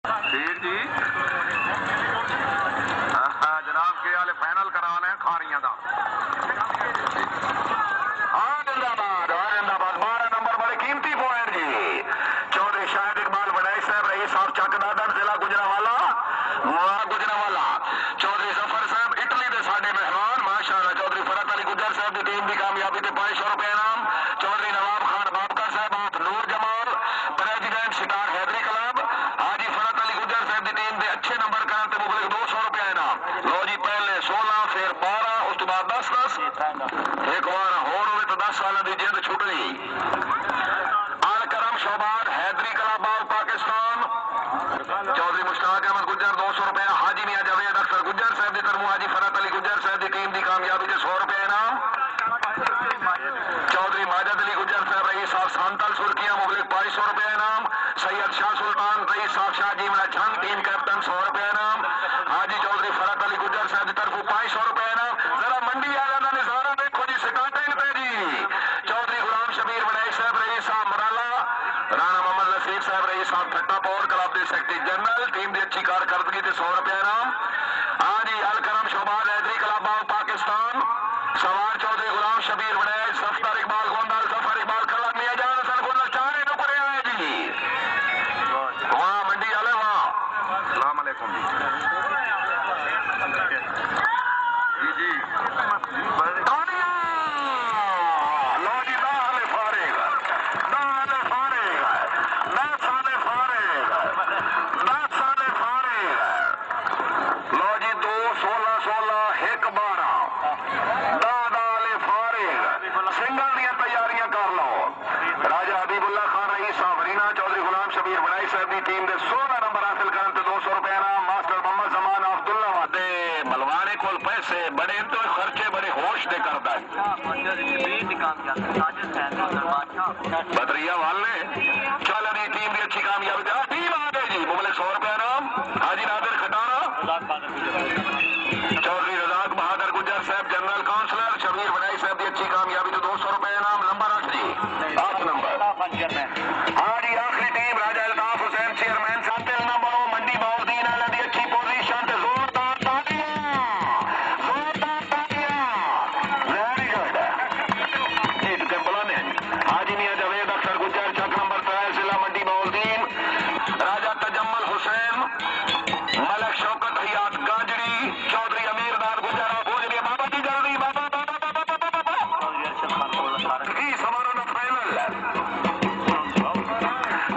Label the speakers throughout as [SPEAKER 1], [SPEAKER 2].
[SPEAKER 1] ठीक जी। जनाब के वाले फाइनल करा रहे हैं खारियां का। हाँ जिंदाबाद, हाँ जिंदाबाद। 12 नंबर बड़े कीमती पॉइंट जी। चौधरी शाहिद इकबाल वड़ाई साहब, रईस साहब चकदादर, जिला गुजरावाला। चौधरी जफर साहब इटली के साडे मेहमान माशाअल्लाह। चौधरी फरत अली गुजर साहब की टीम की कामयाबी से 500 रुपए इनाम। चौधरी नवाब खान बाबकर साहब, आप नूर जमाल, प्रेसिडेंट सितार हैदरी क्लब। हाजी फरत अली गुजर साहब की टीम के अच्छे नंबर करने मुबलिक 200 रुपया इनाम। लो जी, पहले 16 फिर 12 उस तो बाद 10 एक बार होर हो तो 10 साल की जिद छुट गई। अल करम शोबाद हैदरी क्लब ऑफ पाकिस्तान। चौधरी मुश्ताक अहमद गुजर 200 रुपया। हाजी मियां जावेद अख्तर गुजर साहब की तरफ हाजी फरत अली गुजर साहब की टीम की कामयाबी से 100 रुपया इनाम। चौधरी माजद अली गुजर साहब, रईस साहब सांतल सुर्खियां, मुबलिक 500 रुपया इनाम। सैयद शाह सुल्तान, रईस साहब शाह जीवना जंग टीम कैप्टन 100 रुपया इनाम। हाजी चौधरी फरत अली गुजर साहब की तरफ 500 रुपया इनाम। जरा मंडी आया का नजारा देखो जी, स्टार्टिंग पे जी। चौधरी गुलाम शबीर वड़ाई साहब, रईस साहब मराला, राणा मोहम्मद नसीर साहब, रईस साहब ठट्टा पौर क्लब के सेक्रेटरी जनरल, टीम की अच्छी कारकर्दगी से 100 रुपया इनाम। हाजी अल करम शोबाद हैदरी क्लब ऑफ पाकिस्तान। सवार चौधरी गुलाम शबीर वड़ाई, सफ्तर इकबाल गोंदल, जफर इकबाल खलक, मियां जान हसन गोंदल, चारे नुकरे आए जी। वहाँ मंडी वाले वहाँ। अस्सलाम वालेकुम जी। जी लो जी, दाहले फारेग, दाहले फारेग, 10 साले फारेग, 10 साले फारेग। लो जी, 2 16 16 1 12 दादाले फारेग। सिंगल दी तैयारियां कर लो। राजा हबीबुल्ला खान, रईस साहब रीना, चौधरी गुलाम शबीर वड़ाई साहब की टीम के 16 नंबर हासिल करने ते 200 रुपया इनाम। मास्टर मोहम्मद जमान अब्दुल्ला वादे मलवाने को पैसे बड़े तो खर्चे बड़े होश दे करता है। बदरिया वाले चल अभी टीम की अच्छी कामयाबी टीम आ गई जी। मुबलिक 100 रुपया इनाम। हाजी नादिर खटाना, चौधरी रजाक बहादुर गुजर साहब जनरल काउंसलर, शबीर वड़ाई साहब की अच्छी कामयाबी तो 200 रुपया इनाम। नंबर 8 जी, 8 नंबर। हाँ जी, आखिरी टीम राजा अल्ताफ हुसैन चेयरमैन, 7 नंबर मंडी बाउद्दीन आला की अच्छी पोजीशन से जोरदार तालियां, जोरदार तालियां। वेरी गुड जी, बुलाने हाजी मियां जावेद अख्तर गुजर, चक नंबर 3, जिला मंडी बाउद्दीन। राजा तजम्मल हुसैन, मलक शौकत हयात गांजड़ी, चौधरी अमीरदार गुजर भोजरी। बाबा जी जल्दी, बाबा बाबा बाबा बाबा जी सवारों ने फाइनल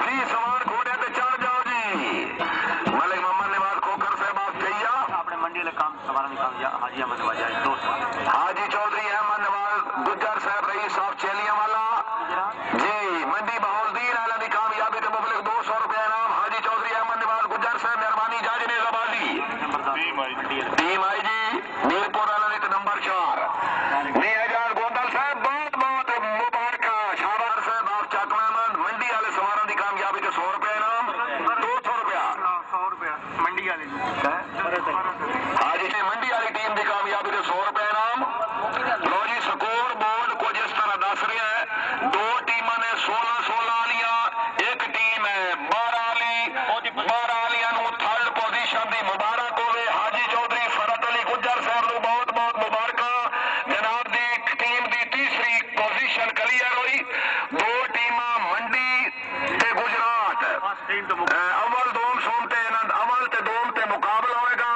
[SPEAKER 1] जी। सवार घोड़े पे चढ़ जाओ जी। मलिक मोहम्मद नवाज खोखर साहब, आप चाहिए अपने मंडी काम सवार हाजी अहमद नवाज दोस्त, हाजी चौधरी अहमद नवाज गुजर साहब, रईस साहब चेलिया वाला जी। मंडी बहाउद्दीन आला की कामयाबी तो मुबलिक 200 रुपया इनाम। हाजी चौधरी अहमद नवाज गुजर साहब, मेहरबानी जाजी ने जबादी टीम आई जी। मीरपुर वाला ने नंबर 4 मियां गोंदल साहब, बहुत बहुत मुबारक। शाबाश साहब, आप चक मेहमान। मंडी वाले सवारों की कामयाबी तो 100 रुपया इनाम। 200 रुपया मंडी वाले। हाँ जी, मंडी वाली टीम की कामयाबी तो 100 रुपया इनाम। लो जी, स्कोर बोर्ड कुछ इस तरह दस रहा है। 2 टीमां ने 16 16 वालियां, एक टीम है 12 वाली। 12 वालियां थर्ड पोजीशन की मुबारक होवे। हाजी चौधरी फरत अली गुजर साहब को बहुत बहुत मुबारक। जनाब दी टीम की तीसरी पोजीशन क्लियर हुई। 2 टीमां मंडी ते गुजरात, अव्वल दोम सोमते अव्वल ते दोम ते मुकाबला होएगा।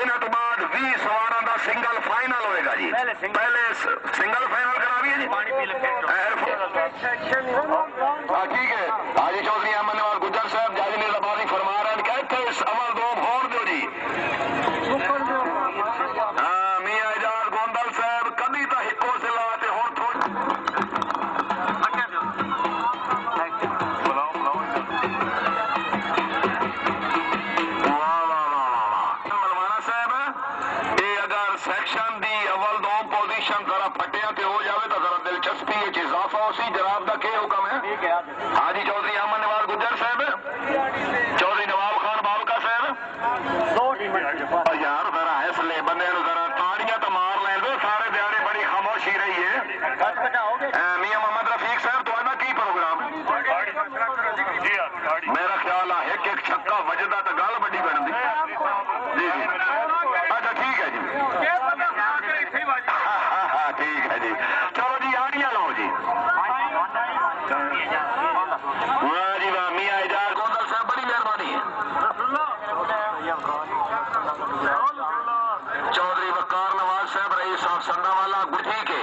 [SPEAKER 1] इन्हां तो बाद 20 सवारां दा सिंगल फाइनल होएगा जी। पहले सिंगल फाइनल करावी है जी। ठीक है, हाजी चौधरी अहमद नवाज गुजर साहब जाजी निजाबादी फरमा रहे हैं, कहते इस अव्वल दोम होर दो जी। मियां इजाज गोंदल साहब कभी तो हिको से लाते हो थोड़ी मलवाना साहब, ये अगर सेक्शन दी अव्वल दोम पोजीशन जरा फटिया ते हो जाए तो जरा दिलचस्पी इजाफा उसी जनाब का क्या हुक्म है। हाजी चौधरी अहमद नवाज गुजर साहब, चौधरी नवाब खान बाबका साहब, यार जरा इसलिए बंदे जरा ताड़ियां तो मार लें दो। सारे दिहाड़े बड़ी खामोशी रही है। मियां मोहम्मद रफीक साहब, तो की प्रोग्राम मेरा ख्याल है एक छक्का वजदा तो गल बड़ी बनती जी जी। अच्छा ठीक है जी, हाँ ठीक है जी। चलो जी आड़ियां लो जी। वाह जी वाह, मियां एजाज गोंदल साहब बड़ी मेहरबानी है। चौधरी वकार नवाज साहब रईस साहब संडावाला गुठी के।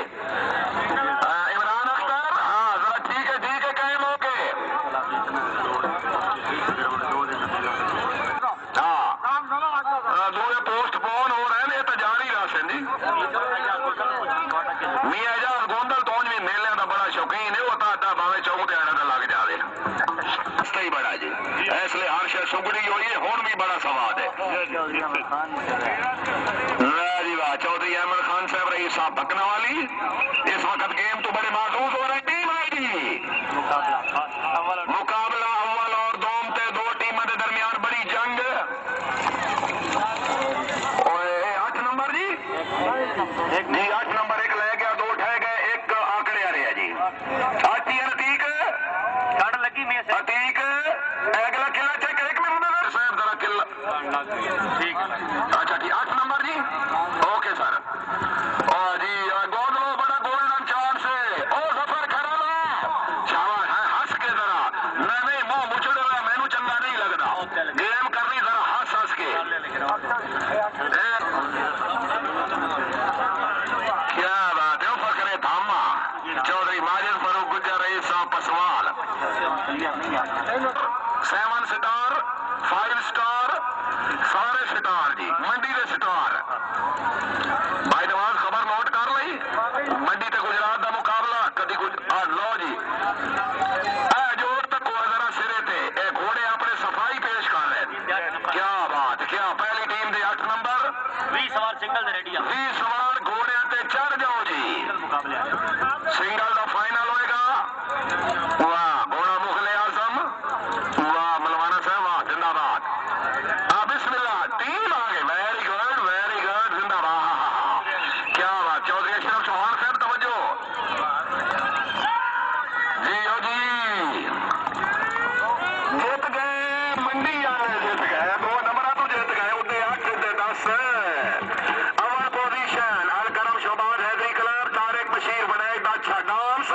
[SPEAKER 1] इमरान अख्तर, हाँ जरा ठीक है कायम हो के। हाँ दो पोस्टपोन हो रहे हैं तो जारी राशन जी। मियां एजाज गोंदल तो भी मेले का बड़ा शौकीन है, वो तो भावे चौक आने का लग जाए ही बड़ा जी। इसलिए हर शय सुगड़ी हुई है, हुण भी बड़ा स्वाद है। जी वाह, चौधरी अहमद खान साहब रईस साहब बकना वाली। इस वक्त गेम तो बड़े महसूस हो रहे। टीम आई जी, मुकाबला अव्वल और दोम ते दो टीमों के दरमियान बड़ी जंग। 8 नंबर जी, 8 नंबर एक ले गया, 2 ठह गए, एक आंकड़े आ रहे हैं जी। अतीक अतीक अगला किला चेक, 1 मिनट साहब जरा किला ठीक। अच्छा ठीक, 8 नंबर जी, ओके सर। और जी गोदलो बड़ा गोल्डन चांस है। ओ सफर खड़ा लो शाबाश है, हंस के जरा नहीं मुंह मुचड़े हुआ मैनू चंगा नहीं लगता। गेम करनी जरा हंस के। क्या बात है, फकरे थामा चौधरी माजिद फरूक गुज्जर रईस साहब पसवाल। 7 स्टार 5 स्टार सारे स्टार जी, मंडी के स्टार। भाई नवाज खबर नोट कर ली, मंडी ते गुजरात का मुकाबला कभी कुछ लो जी। जोर तक जरा सिरे ते घोड़े अपने सफाई पेश कर रहे। क्या बात, क्या पहली टीम के 8 नंबर 20 सवार सिंगल 20 सवार घोड़े ते चढ़ जाओ जी। सिंगल का फाइनल होएगा। वाह घोड़ा मुगले आजम, वाह मलवाना साहब, वाह जिंदाबाद। बिस्मिल्लाह, टीम आ गई, वेरी गुड जिंदाबाद। क्या बात, चौधरी अशरफ चौहान साहब तवज्जो जी। ओ जी जीत गए, मंडी वाले जीत गए, 2 नंबर तो जीत गए, उन्हें 8 से 10। अवर पोजीशन अलकरम शोबाज हैदरी क्लब तारिक बशीर बनाए अच्छा डांस।